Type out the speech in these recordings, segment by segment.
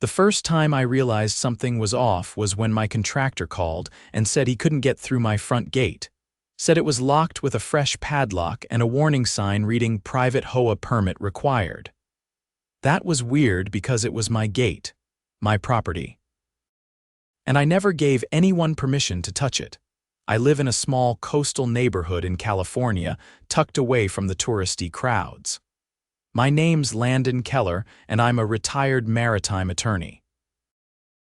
The first time I realized something was off was when my contractor called and said he couldn't get through my front gate. Said it was locked with a fresh padlock and a warning sign reading "Private HOA permit required." That was weird because it was my gate, my property. And I never gave anyone permission to touch it. I live in a small coastal neighborhood in California, tucked away from the touristy crowds. My name's Landon Keller, and I'm a retired maritime attorney.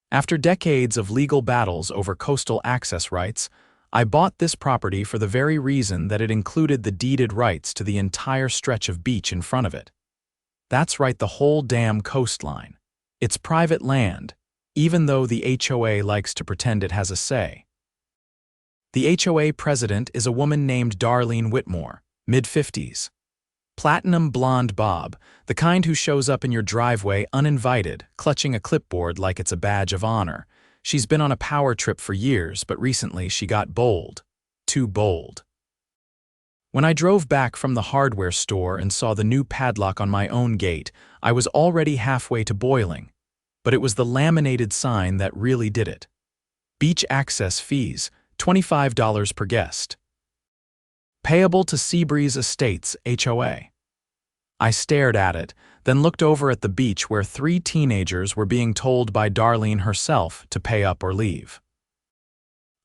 After decades of legal battles over coastal access rights, I bought this property for the very reason that it included the deeded rights to the entire stretch of beach in front of it. That's right, the whole damn coastline. It's private land, even though the HOA likes to pretend it has a say. The HOA president is a woman named Darlene Whitmore, mid-50s. Platinum blonde bob, the kind who shows up in your driveway uninvited, clutching a clipboard like it's a badge of honor. She's been on a power trip for years, but recently she got bold. Too bold. When I drove back from the hardware store and saw the new padlock on my own gate, I was already halfway to boiling. But it was the laminated sign that really did it. Beach access fees, $25 per guest. Payable to Seabreeze Estates HOA. I stared at it, then looked over at the beach where 3 teenagers were being told by Darlene herself to pay up or leave.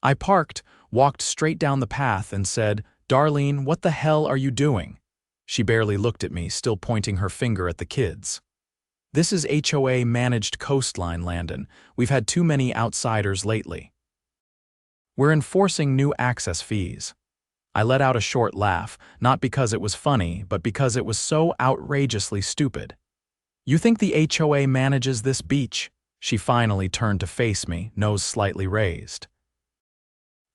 I parked, walked straight down the path and said, "Darlene, what the hell are you doing?" She barely looked at me, still pointing her finger at the kids. "This is HOA managed Coastline, Landon. We've had too many outsiders lately. We're enforcing new access fees." I let out a short laugh, not because it was funny, but because it was so outrageously stupid. "You think the HOA manages this beach?" She finally turned to face me, nose slightly raised.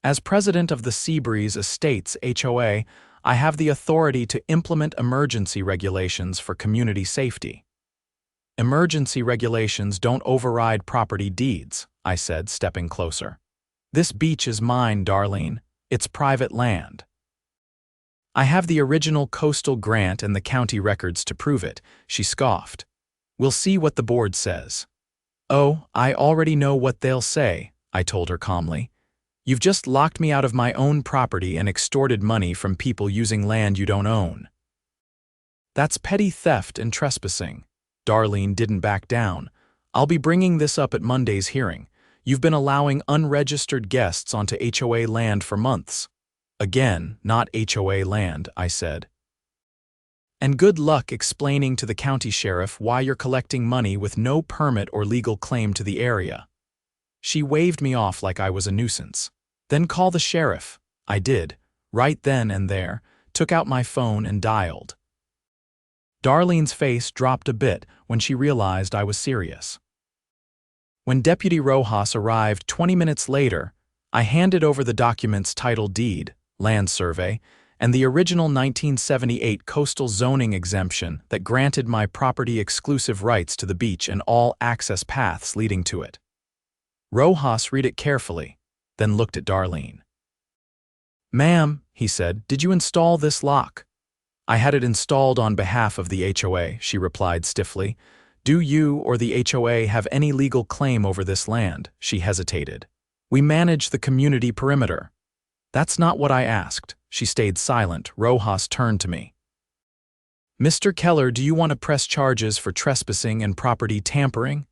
"As president of the Seabreeze Estates HOA, I have the authority to implement emergency regulations for community safety." "Emergency regulations don't override property deeds," I said, stepping closer. "This beach is mine, Darlene. It's private land." "I have the original coastal grant and the county records to prove it," she scoffed. "We'll see what the board says." "Oh, I already know what they'll say," I told her calmly. "You've just locked me out of my own property and extorted money from people using land you don't own." "That's petty theft and trespassing." Darlene didn't back down. "I'll be bringing this up at Monday's hearing. You've been allowing unregistered guests onto HOA land for months." "Again, not HOA land," I said. "And good luck explaining to the county sheriff why you're collecting money with no permit or legal claim to the area." She waved me off like I was a nuisance. "Then call the sheriff." I did, right then and there, took out my phone and dialed. Darlene's face dropped a bit when she realized I was serious. When Deputy Rojas arrived 20 minutes later, I handed over the documents titled Deed, Land Survey, and the original 1978 coastal zoning exemption that granted my property exclusive rights to the beach and all access paths leading to it. Rojas read it carefully, then looked at Darlene. "Ma'am," he said, "did you install this lock?" "I had it installed on behalf of the HOA," she replied stiffly. "Do you or the HOA have any legal claim over this land?" She hesitated. "We manage the community perimeter." "That's not what I asked." She stayed silent. Rojas turned to me. "Mr. Keller, do you want to press charges for trespassing and property tampering?"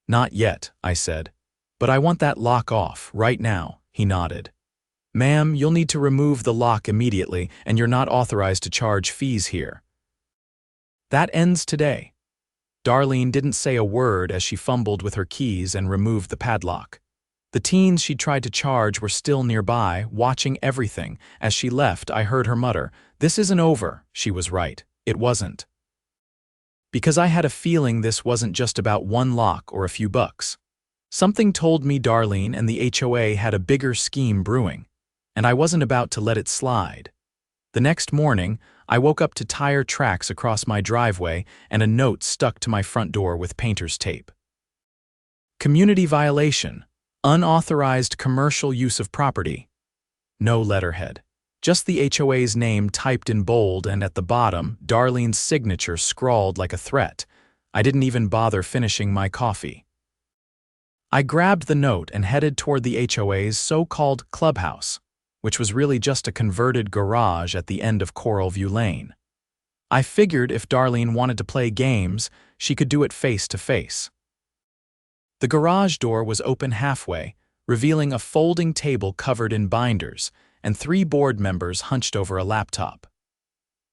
"Not yet," I said. "But I want that lock off, right now." He nodded. "Ma'am, you'll need to remove the lock immediately, and you're not authorized to charge fees here." "That ends today." Darlene didn't say a word as she fumbled with her keys and removed the padlock. The teens she'd tried to charge were still nearby, watching everything. As she left, I heard her mutter, "This isn't over." She was right. It wasn't. Because I had a feeling this wasn't just about one lock or a few bucks. Something told me Darlene and the HOA had a bigger scheme brewing, and I wasn't about to let it slide. The next morning, I woke up to tire tracks across my driveway and a note stuck to my front door with painter's tape. Community violation. Unauthorized commercial use of property. No letterhead. Just the HOA's name typed in bold and at the bottom, Darlene's signature scrawled like a threat. I didn't even bother finishing my coffee. I grabbed the note and headed toward the HOA's so-called clubhouse, which was really just a converted garage at the end of Coralview Lane. I figured if Darlene wanted to play games, she could do it face to face. The garage door was open halfway, revealing a folding table covered in binders and 3 board members hunched over a laptop.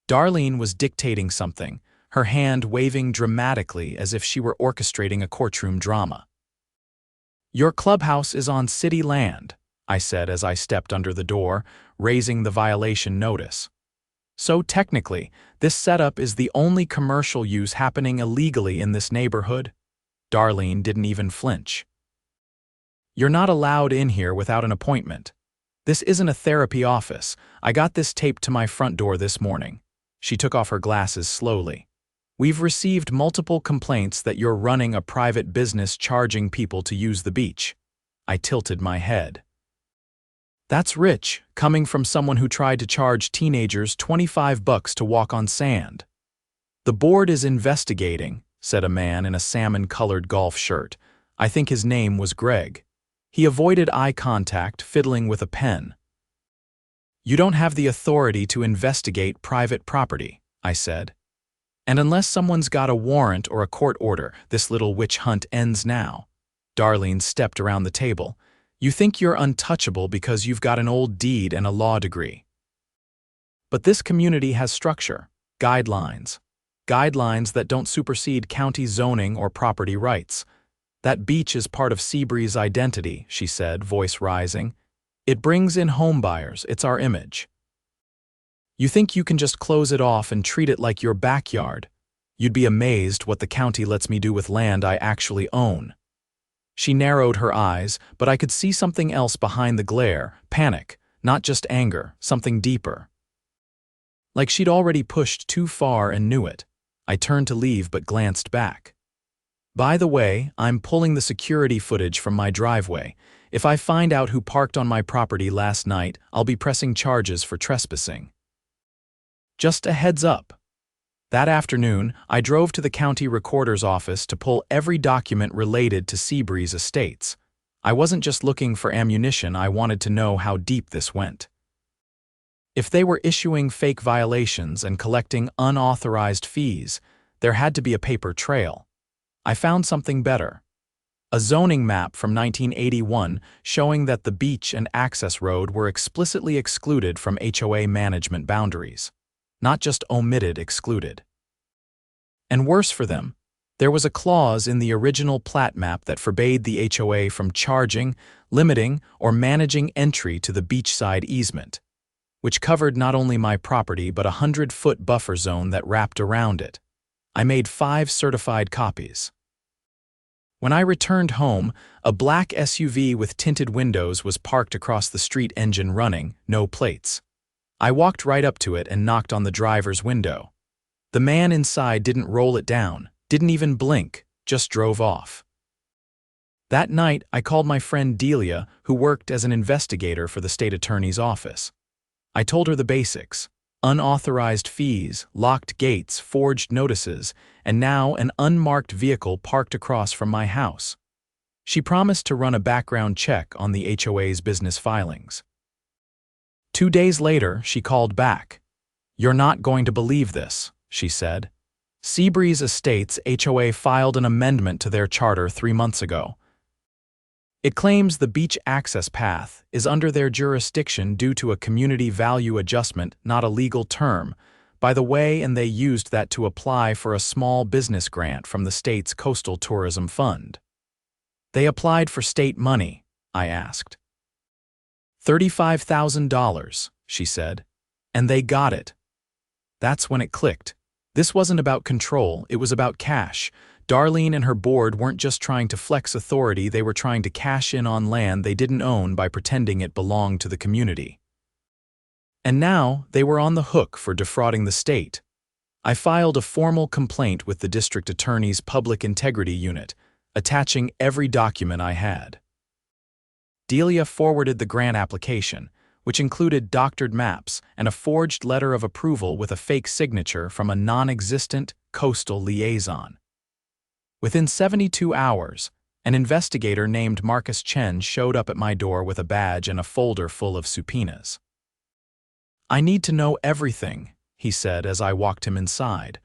Darlene was dictating something, her hand waving dramatically as if she were orchestrating a courtroom drama. "Your clubhouse is on city land," I said as I stepped under the door, raising the violation notice. "So technically, this setup is the only commercial use happening illegally in this neighborhood?" Darlene didn't even flinch. "You're not allowed in here without an appointment. This isn't a therapy office. I got this taped to my front door this morning." She took off her glasses slowly. "We've received multiple complaints that you're running a private business charging people to use the beach." I tilted my head. "That's rich, coming from someone who tried to charge teenagers $25 to walk on sand." "The board is investigating," said a man in a salmon-colored golf shirt. I think his name was Greg. He avoided eye contact, fiddling with a pen. "You don't have the authority to investigate private property," I said. "And unless someone's got a warrant or a court order, this little witch hunt ends now." Darlene stepped around the table. "You think you're untouchable because you've got an old deed and a law degree. But this community has structure, guidelines that don't supersede county zoning or property rights. That beach is part of Seabreeze identity," she said, voice rising. "It brings in homebuyers, it's our image. You think you can just close it off and treat it like your backyard? You'd be amazed what the county lets me do with land I actually own." She narrowed her eyes, but I could see something else behind the glare, panic, not just anger, something deeper. Like she'd already pushed too far and knew it. I turned to leave but glanced back. "By the way, I'm pulling the security footage from my driveway. If I find out who parked on my property last night, I'll be pressing charges for trespassing. Just a heads up." That afternoon, I drove to the county recorder's office to pull every document related to Seabreeze Estates. I wasn't just looking for ammunition, I wanted to know how deep this went. If they were issuing fake violations and collecting unauthorized fees, there had to be a paper trail. I found something better. A zoning map from 1981 showing that the beach and access road were explicitly excluded from HOA management boundaries. Not just omitted, excluded. And worse for them, there was a clause in the original plat map that forbade the HOA from charging, limiting, or managing entry to the beachside easement, which covered not only my property but a 100-foot buffer zone that wrapped around it. I made 5 certified copies. When I returned home, a black SUV with tinted windows was parked across the street, engine running, no plates. I walked right up to it and knocked on the driver's window. The man inside didn't roll it down, didn't even blink, just drove off. That night, I called my friend Delia, who worked as an investigator for the state attorney's office. I told her the basics: unauthorized fees, locked gates, forged notices, and now an unmarked vehicle parked across from my house. She promised to run a background check on the HOA's business filings. 2 days later, she called back. "You're not going to believe this," she said. "Seabreeze Estates HOA filed an amendment to their charter 3 months ago. It claims the beach access path is under their jurisdiction due to a community value adjustment, not a legal term, by the way, and they used that to apply for a small business grant from the state's Coastal Tourism Fund." "They applied for state money?" I asked. $35,000, she said, "and they got it." That's when it clicked. This wasn't about control, it was about cash. Darlene and her board weren't just trying to flex authority, they were trying to cash in on land they didn't own by pretending it belonged to the community. And now they were on the hook for defrauding the state. I filed a formal complaint with the district attorney's public integrity unit, attaching every document I had. Delia forwarded the grant application, which included doctored maps and a forged letter of approval with a fake signature from a non-existent coastal liaison. Within 72 hours, An investigator named Marcus Chen showed up at my door with a badge and a folder full of subpoenas. "I need to know everything," he said as I walked him inside.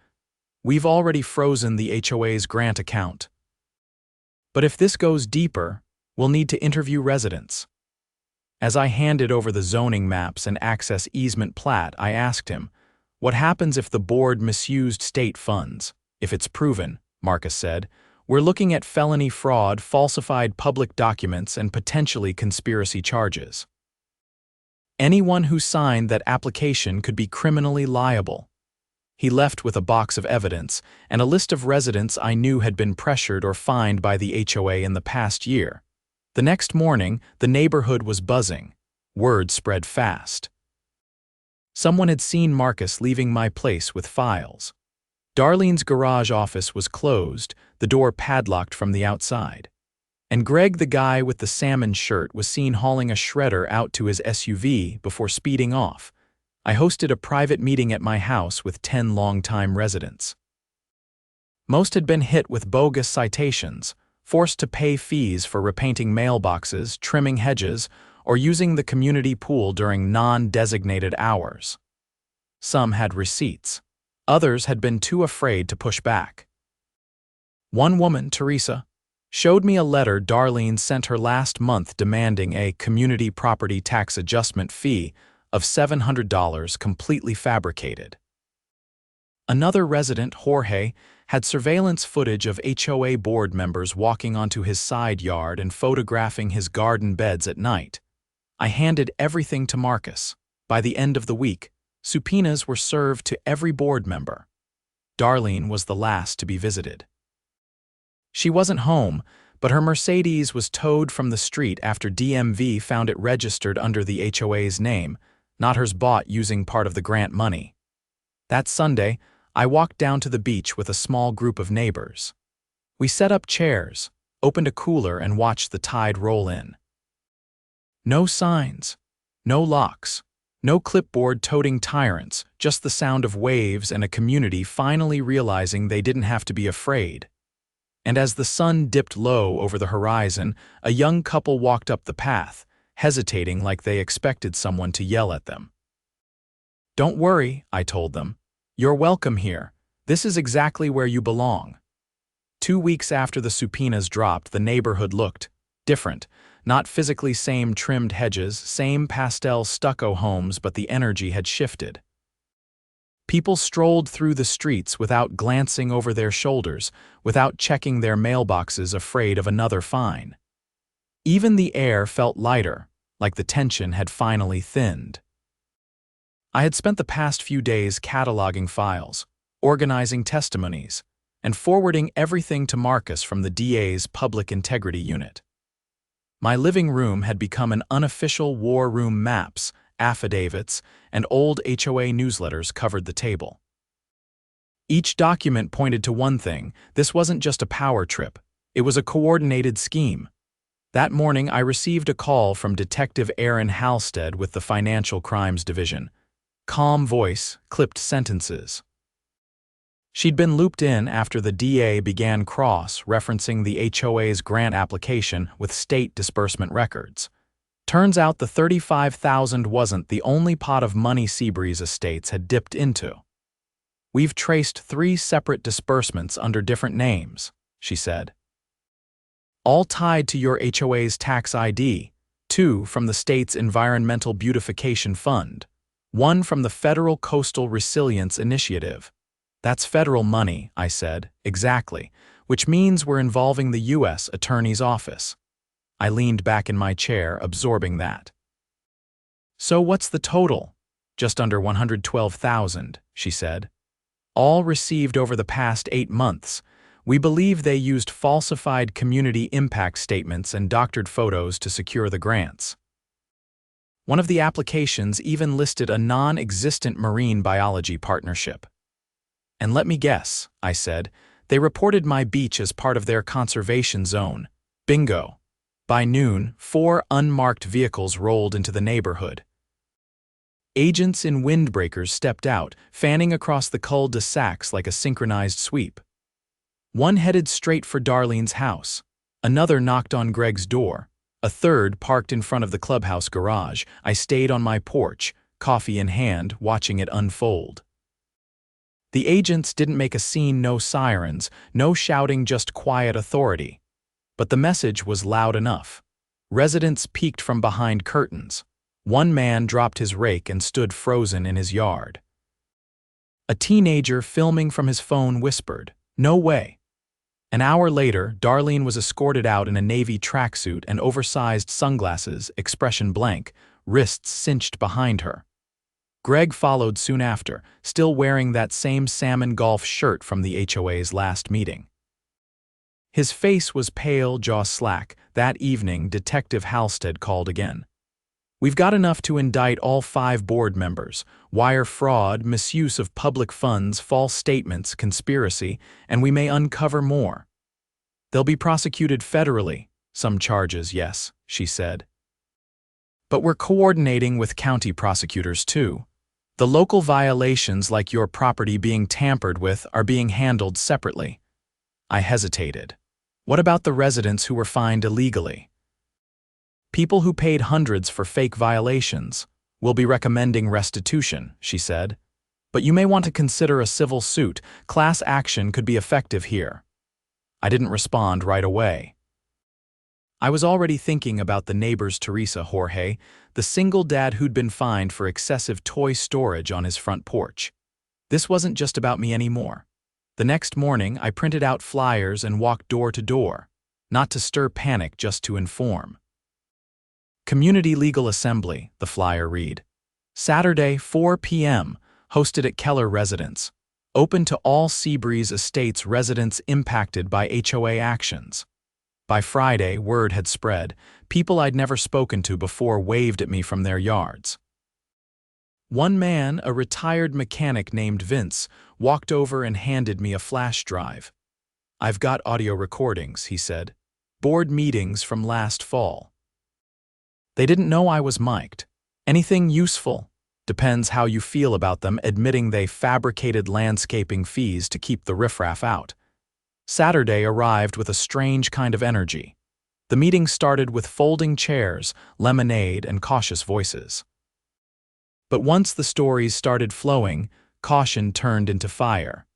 "We've already frozen the HOA's grant account. But if this goes deeper, we'll need to interview residents." As I handed over the zoning maps and access easement plat, I asked him, "What happens if the board misused state funds?" "If it's proven," Marcus said, "we're looking at felony fraud, falsified public documents, and potentially conspiracy charges. Anyone who signed that application could be criminally liable." He left with a box of evidence and a list of residents I knew had been pressured or fined by the HOA in the past year. The next morning, the neighborhood was buzzing. Word spread fast. Someone had seen Marcus leaving my place with files. Darlene's garage office was closed, the door padlocked from the outside. And Greg, the guy with the salmon shirt, was seen hauling a shredder out to his SUV before speeding off. I hosted a private meeting at my house with 10 longtime residents. Most had been hit with bogus citations, forced to pay fees for repainting mailboxes, trimming hedges, or using the community pool during non-designated hours. Some had receipts. Others had been too afraid to push back. One woman, Teresa, showed me a letter Darlene sent her last month demanding a community property tax adjustment fee of $700 completely fabricated. Another resident, Jorge, had surveillance footage of HOA board members walking onto his side yard and photographing his garden beds at night. I handed everything to Marcus. By the end of the week, subpoenas were served to every board member. Darlene was the last to be visited. She wasn't home, but her Mercedes was towed from the street after DMV found it registered under the HOA's name, not hers bought using part of the grant money. That Sunday, I walked down to the beach with a small group of neighbors. We set up chairs, opened a cooler, and watched the tide roll in. No signs, no locks, no clipboard-toting tyrants, just the sound of waves and a community finally realizing they didn't have to be afraid. And as the sun dipped low over the horizon, a young couple walked up the path, hesitating like they expected someone to yell at them. "Don't worry," I told them. "You're welcome here. This is exactly where you belong." 2 weeks after the subpoenas dropped, the neighborhood looked different. Not physically same trimmed hedges, same pastel stucco homes, but the energy had shifted. People strolled through the streets without glancing over their shoulders, without checking their mailboxes, afraid of another fine. Even the air felt lighter, like the tension had finally thinned. I had spent the past few days cataloging files, organizing testimonies, and forwarding everything to Marcus from the DA's Public Integrity Unit. My living room had become an unofficial war room. Maps, affidavits, and old HOA newsletters covered the table. Each document pointed to one thing: this wasn't just a power trip, it was a coordinated scheme. That morning, I received a call from Detective Aaron Halstead with the Financial Crimes Division. Calm voice, clipped sentences. She'd been looped in after the DA began cross-referencing the HOA's grant application with state disbursement records. Turns out the $35,000 wasn't the only pot of money Seabreeze Estates had dipped into. "We've traced 3 separate disbursements under different names," she said. "All tied to your HOA's tax ID, 2 from the state's Environmental Beautification Fund, 1 from the Federal Coastal Resilience Initiative." "That's federal money," I said. "Exactly, which means we're involving the U.S. Attorney's Office." I leaned back in my chair, absorbing that. "So what's the total?" "Just under $112,000, she said. "All received over the past 8 months. We believe they used falsified community impact statements and doctored photos to secure the grants. One of the applications even listed a non-existent marine biology partnership." "And let me guess," I said, "they reported my beach as part of their conservation zone." Bingo. By noon, 4 unmarked vehicles rolled into the neighborhood. Agents in windbreakers stepped out, fanning across the cul-de-sacs like a synchronized sweep. One headed straight for Darlene's house. Another knocked on Greg's door. A third parked in front of the clubhouse garage. I stayed on my porch, coffee in hand, watching it unfold. The agents didn't make a scene, no sirens, no shouting, just quiet authority. But the message was loud enough. Residents peeked from behind curtains. One man dropped his rake and stood frozen in his yard. A teenager filming from his phone whispered, "No way." An hour later, Darlene was escorted out in a navy tracksuit and oversized sunglasses, expression blank, wrists cinched behind her. Greg followed soon after, still wearing that same salmon golf shirt from the HOA's last meeting. His face was pale, jaw slack. That evening, Detective Halstead called again. "We've got enough to indict all 5 board members: wire fraud, misuse of public funds, false statements, conspiracy, and we may uncover more. They'll be prosecuted federally. Some charges, yes," she said. "But we're coordinating with county prosecutors too. The local violations, like your property being tampered with, are being handled separately." I hesitated. "What about the residents who were fined illegally?" "People who paid hundreds for fake violations. We'll be recommending restitution," she said. "But you may want to consider a civil suit. Class action could be effective here." I didn't respond right away. I was already thinking about the neighbor's Teresa, Jorge, the single dad who'd been fined for excessive toy storage on his front porch. This wasn't just about me anymore. The next morning, I printed out flyers and walked door to door, not to stir panic, just to inform. Community Legal Assembly, the flyer read. Saturday, 4 p.m., hosted at Keller Residence. Open to all Seabreeze Estates residents impacted by HOA actions. By Friday, word had spread. People I'd never spoken to before waved at me from their yards. One man, a retired mechanic named Vince, walked over and handed me a flash drive. "I've got audio recordings," he said. "Board meetings from last fall." They didn't know I was mic'd. Anything useful? Depends how you feel about them, admitting they fabricated landscaping fees to keep the riffraff out. Saturday arrived with a strange kind of energy. The meeting started with folding chairs, lemonade, and cautious voices. But once the stories started flowing, caution turned into fire.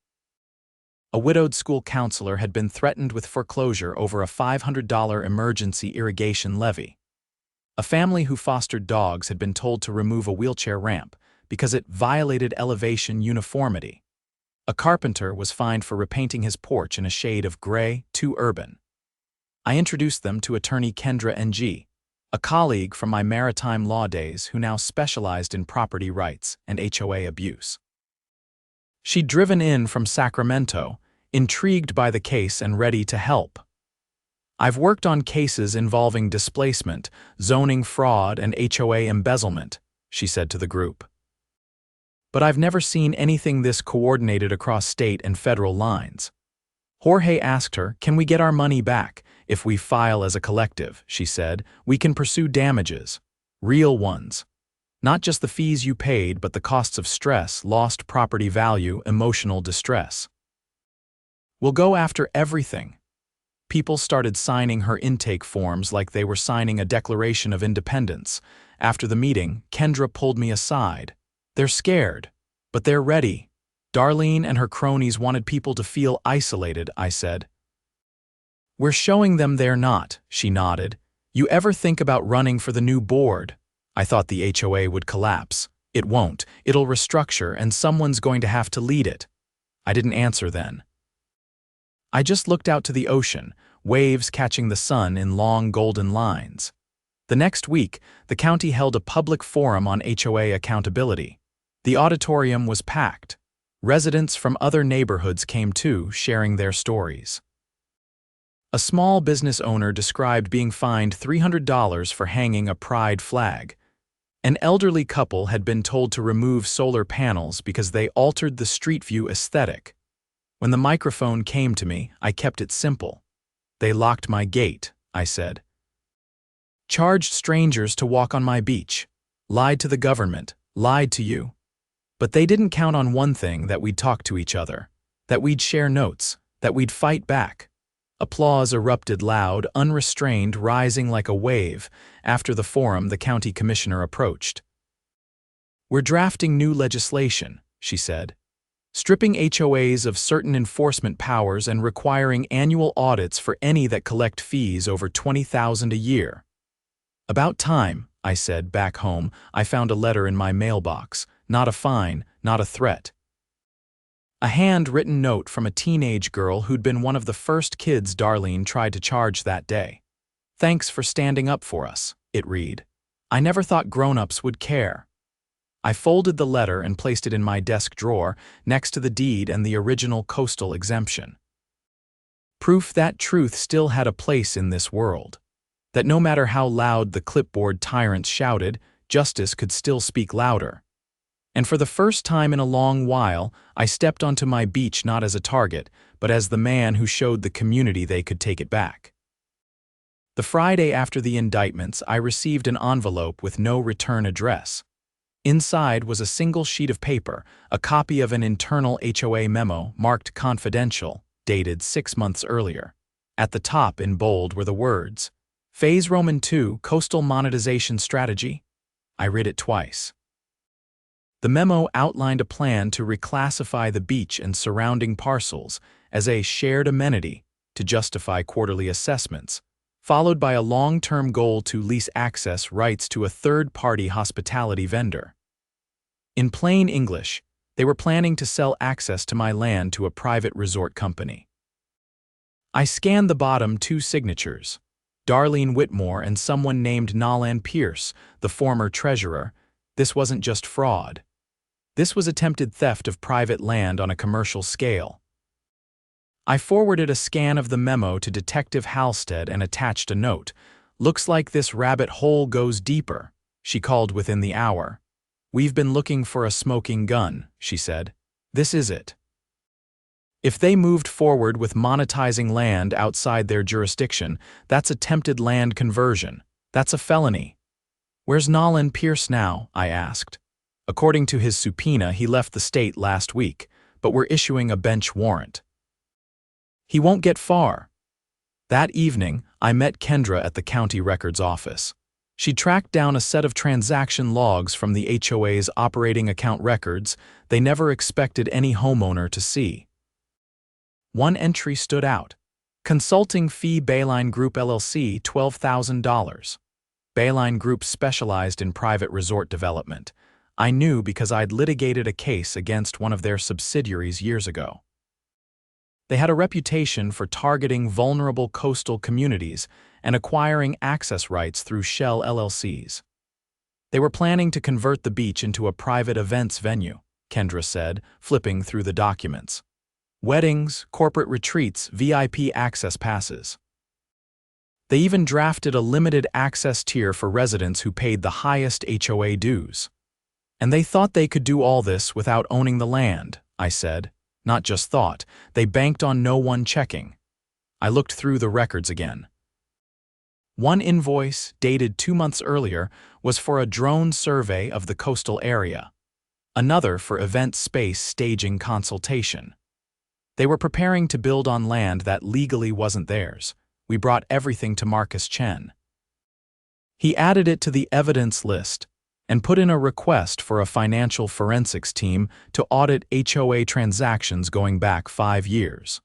A widowed school counselor had been threatened with foreclosure over a $500 emergency irrigation levy. A family who fostered dogs had been told to remove a wheelchair ramp because it violated elevation uniformity. A carpenter was fined for repainting his porch in a shade of gray, too urban. I introduced them to attorney Kendra Ng, a colleague from my maritime law days who now specialized in property rights and HOA abuse. She'd driven in from Sacramento, intrigued by the case and ready to help. "I've worked on cases involving displacement, zoning fraud, and HOA embezzlement," she said to the group. "But I've never seen anything this coordinated across state and federal lines." Jorge asked her, "Can we get our money back? If we file as a collective," she said, "we can pursue damages. Real ones. Not just the fees you paid, but the costs of stress, lost property value, emotional distress. We'll go after everything." People started signing her intake forms like they were signing a Declaration of Independence. After the meeting, Kendra pulled me aside. "They're scared, but they're ready. Darlene and her cronies wanted people to feel isolated," I said. "We're showing them they're not," she nodded. "You ever think about running for the new board?" I thought the HOA would collapse. It won't. It'll restructure, and someone's going to have to lead it. I didn't answer then. I just looked out to the ocean, waves catching the sun in long golden lines. The next week, the county held a public forum on HOA accountability. The auditorium was packed. Residents from other neighborhoods came too, sharing their stories. A small business owner described being fined $300 for hanging a pride flag. An elderly couple had been told to remove solar panels because they altered the street view aesthetic. When the microphone came to me, I kept it simple. "They locked my gate," I said. "Charged strangers to walk on my beach. Lied to the government. Lied to you. But they didn't count on one thing: that we'd talk to each other, that we'd share notes, that we'd fight back. Applause erupted loud, unrestrained, rising like a wave. After the forum, the county commissioner approached. "We're drafting new legislation," she said, "stripping HOAs of certain enforcement powers and requiring annual audits for any that collect fees over $20,000 a year." "About time," I said. Back home, I found a letter in my mailbox. Not a fine, not a threat. A handwritten note from a teenage girl who'd been one of the first kids Darlene tried to charge that day. "Thanks for standing up for us," it read. "I never thought grown-ups would care." I folded the letter and placed it in my desk drawer, next to the deed and the original coastal exemption. Proof that truth still had a place in this world. That no matter how loud the clipboard tyrants shouted, justice could still speak louder. And for the first time in a long while, I stepped onto my beach not as a target, but as the man who showed the community they could take it back. The Friday after the indictments, I received an envelope with no return address. Inside was a single sheet of paper, a copy of an internal HOA memo marked confidential, dated 6 months earlier. At the top in bold were the words, "Phase Roman II Coastal Monetization Strategy." I read it twice. The memo outlined a plan to reclassify the beach and surrounding parcels as a shared amenity to justify quarterly assessments, followed by a long-term goal to lease access rights to a third-party hospitality vendor. In plain English, they were planning to sell access to my land to a private resort company. I scanned the bottom 2 signatures, Darlene Whitmore and someone named Landon Pierce, the former treasurer. This wasn't just fraud. This was attempted theft of private land on a commercial scale. I forwarded a scan of the memo to Detective Halstead and attached a note. "Looks like this rabbit hole goes deeper," she called within the hour. "We've been looking for a smoking gun," she said. "This is it." If they moved forward with monetizing land outside their jurisdiction, that's attempted land conversion. That's a felony. "Where's Landon Pierce now?" I asked. "According to his subpoena, he left the state last week, but we're issuing a bench warrant." "He won't get far." That evening, I met Kendra at the county records office. She tracked down a set of transaction logs from the HOA's operating account records they never expected any homeowner to see. One entry stood out. Consulting fee Bayline Group LLC, $12,000. Bayline Group specialized in private resort development. I knew because I'd litigated a case against one of their subsidiaries years ago. They had a reputation for targeting vulnerable coastal communities and acquiring access rights through shell LLCs. They were planning to convert the beach into a private events venue, Kendra said, flipping through the documents. Weddings, corporate retreats, VIP access passes. They even drafted a limited access tier for residents who paid the highest HOA dues. And they thought they could do all this without owning the land, I said. Not just thought, they banked on no one checking. I looked through the records again. One invoice, dated 2 months earlier, was for a drone survey of the coastal area. Another for event space staging consultation. They were preparing to build on land that legally wasn't theirs. We brought everything to Marcus Chen. He added it to the evidence list and put in a request for a financial forensics team to audit HOA transactions going back 5 years.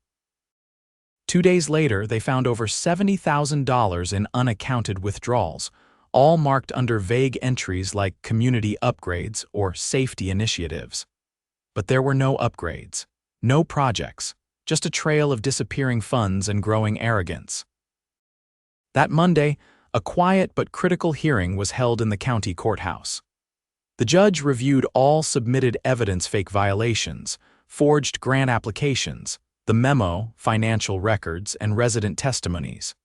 2 days later, they found over $70,000 in unaccounted withdrawals, all marked under vague entries like community upgrades or safety initiatives. But there were no upgrades, no projects, just a trail of disappearing funds and growing arrogance. That Monday, a quiet but critical hearing was held in the county courthouse. The judge reviewed all submitted evidence, fake violations, forged grant applications, the memo, financial records, and resident testimonies.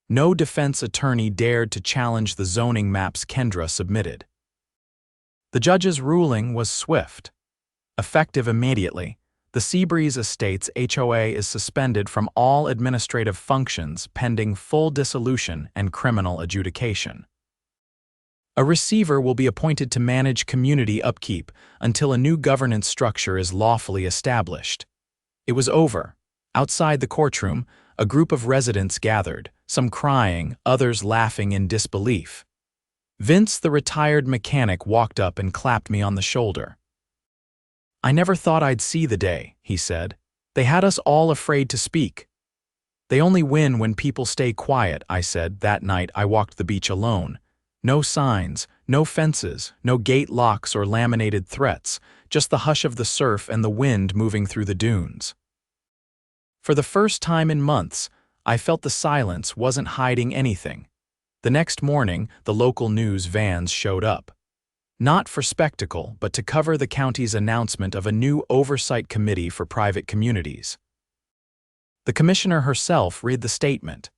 No defense attorney dared to challenge the zoning maps Kendra submitted. The judge's ruling was swift. Effective immediately, the Seabreeze Estates HOA is suspended from all administrative functions pending full dissolution and criminal adjudication. A receiver will be appointed to manage community upkeep until a new governance structure is lawfully established. It was over. Outside the courtroom, a group of residents gathered, some crying, others laughing in disbelief. Vince, the retired mechanic, walked up and clapped me on the shoulder. "I never thought I'd see the day," he said. "They had us all afraid to speak." "They only win when people stay quiet," I said. That night I walked the beach alone. No signs, no fences, no gate locks or laminated threats, just the hush of the surf and the wind moving through the dunes. For the first time in months, I felt the silence wasn't hiding anything. The next morning, the local news vans showed up. Not for spectacle, but to cover the county's announcement of a new oversight committee for private communities. The commissioner herself read the statement.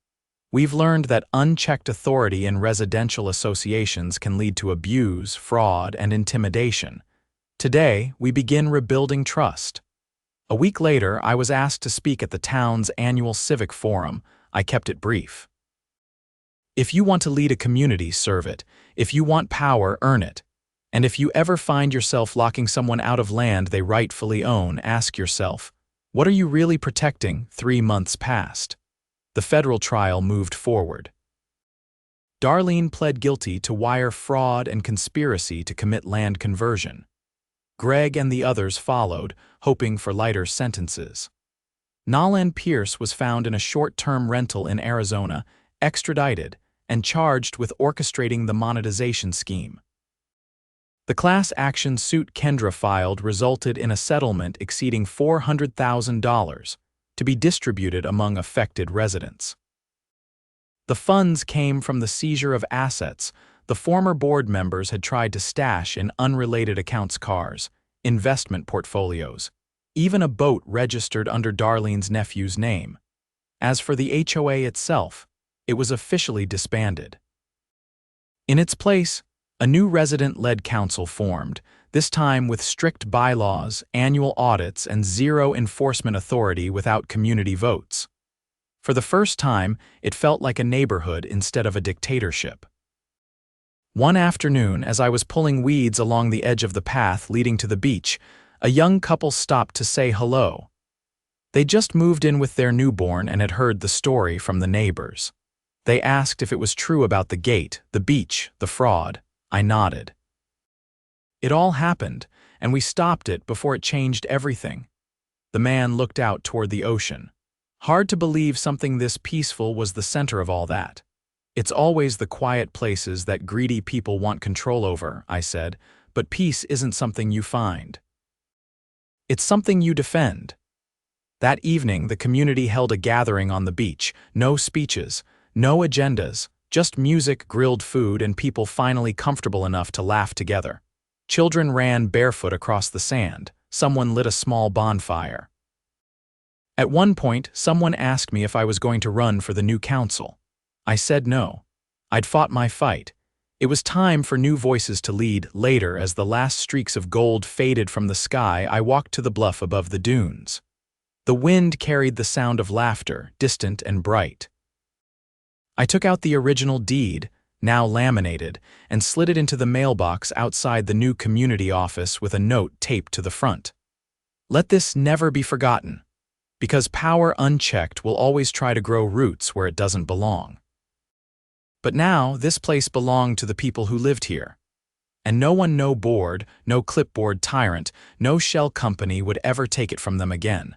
"We've learned that unchecked authority in residential associations can lead to abuse, fraud, and intimidation. Today, we begin rebuilding trust." A week later, I was asked to speak at the town's annual civic forum. I kept it brief. If you want to lead a community, serve it. If you want power, earn it. And if you ever find yourself locking someone out of land they rightfully own, ask yourself, what are you really protecting? 3 months passed. The federal trial moved forward. Darlene pled guilty to wire fraud and conspiracy to commit land conversion. Greg and the others followed, hoping for lighter sentences. Nolan Pierce was found in a short-term rental in Arizona, extradited, and charged with orchestrating the monetization scheme. The class action suit Kendra filed resulted in a settlement exceeding $400,000 to be distributed among affected residents. The funds came from the seizure of assets the former board members had tried to stash in unrelated accounts: cars, investment portfolios, even a boat registered under Darlene's nephew's name. As for the HOA itself, it was officially disbanded. In its place, a new resident-led council formed, this time with strict bylaws, annual audits, and zero enforcement authority without community votes. For the first time, it felt like a neighborhood instead of a dictatorship. One afternoon, as I was pulling weeds along the edge of the path leading to the beach, a young couple stopped to say hello. They just moved in with their newborn and had heard the story from the neighbors. They asked if it was true about the gate, the beach, the fraud. I nodded. It all happened, and we stopped it before it changed everything. The man looked out toward the ocean. Hard to believe something this peaceful was the center of all that. It's always the quiet places that greedy people want control over, I said, but peace isn't something you find. It's something you defend. That evening, the community held a gathering on the beach. No speeches, no agendas, just music, grilled food, and people finally comfortable enough to laugh together. Children ran barefoot across the sand. Someone lit a small bonfire. At one point, someone asked me if I was going to run for the new council. I said no. I'd fought my fight. It was time for new voices to lead. Later, as the last streaks of gold faded from the sky, I walked to the bluff above the dunes. The wind carried the sound of laughter, distant and bright. I took out the original deed, now laminated, and slid it into the mailbox outside the new community office with a note taped to the front. Let this never be forgotten, because power unchecked will always try to grow roots where it doesn't belong. But now this place belonged to the people who lived here. And no board, no clipboard tyrant, no shell company would ever take it from them again.